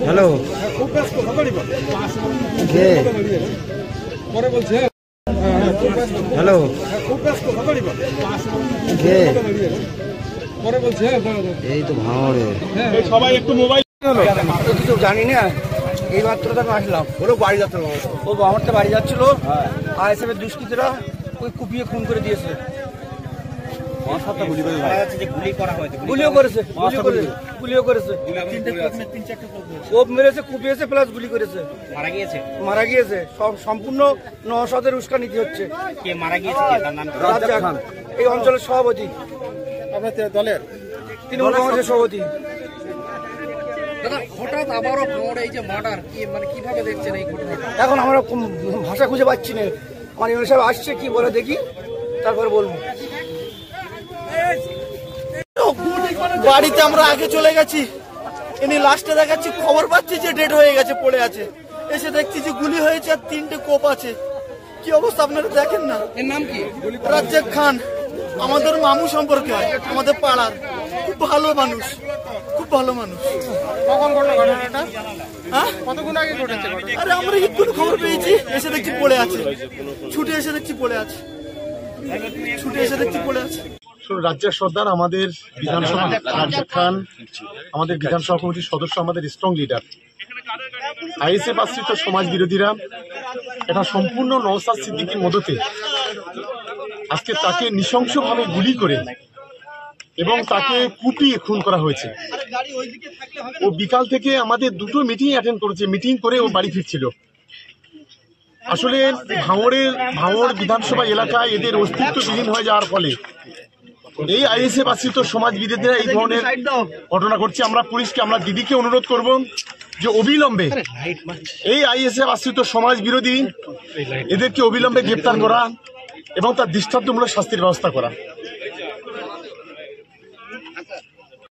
Hello hello এই তো ভাঙড়ে সবাই একটু মোবাইল কিছু জানি না। এই মাত্র তো আমি আসলাম, ওরা বাড়ি যাচ্ছিল, ও আমার তো বাড়ি যাচ্ছিল, আইএসএফের দুষ্কৃতীরা ওই কুপিয়ে খুন করে দিয়েছে। গুলিও করেছে, কোপ মেরেছে, কুপিয়েছে, প্লাস গুলি করেছে। মারা গিয়েছে। সব সম্পূর্ণ নওশাদের উস্কানিতে হচ্ছে। কে মারা গিয়েছে? রাজ্জাক খান, এই অঞ্চলের সভাপতি, দলের তৃণমূল কংগ্রেসের সভাপতি। হঠাৎ আবারও ভাঙড়ে এই যে মার্ডার, মানে কিভাবে দেখছেন এই ঘটনাটা? এখন আমরা ভাষা খুঁজে পাচ্ছি না। আমার ইউনিট সাহেব আসছে, কি বলে দেখি, তারপরে বলবো। বাড়িতে আমরা আগে চলে গেছি, ইনি লাস্টে দেখাচ্ছি, খবর পাচ্ছি যে ডেড হয়ে গেছে, পড়ে আছে। এসে দেখছি যে গুলি হয়েছে আর 3টে কোপ আছে। কি অবস্থা আপনারা দেখেন না। এর নাম কি? রাজ্জাক খান, আমাদের মামু সম্পর্কে হয়, আমাদের পাড়ার। খুব ভালো মানুষ, খুব ভালো মানুষ। কখন ঘটলো ঘটনাটা? হ্যাঁ, কতক্ষণ আগে ঘটেছে? আরে আমরা একটু খবর পেয়েছি, এসে দেখছি পড়ে আছে। ছুটে এসে দেখছি পড়ে আছে। রাজ্জাক সর্দার আমাদের বিধানসভা, রাজ্জাক খান আমাদের বিধানসভা কমিটির সদস্য, আমাদের স্ট্রং লিডার। আইএসএফ আশ্রিত সমাজ বিরোধীরা এটা সম্পূর্ণ নওশাদ সিদ্দিকীর মদতে আজকে তাকে নৃশংসভাবে গুলি করে এবং তাকে কুপিয়ে খুন করা হয়েছে। ও বিকাল থেকে আমাদের 2টো মিটিং অ্যাটেন্ড করেছে, মিটিং করে ও বাড়ি ফিরছিল। আসলে ভাঙড় বিধানসভা এলাকায় এদের অস্তিত্ববিহীন হয়ে যাওয়ার ফলে এই আইএসএফ আশ্রিত সমাজ বিরোধীরা এই ধরনের ঘটনা ঘটছে। আমরা পুলিশকে, আমরা দিদিকে অনুরোধ করব যে অবিলম্বে এই আইএসএফ আশ্রিত সমাজ বিরোধী এদেরকে অবিলম্বে গ্রেপ্তার করা এবং তার দৃষ্টান্তমূলক শাস্তির ব্যবস্থা করা।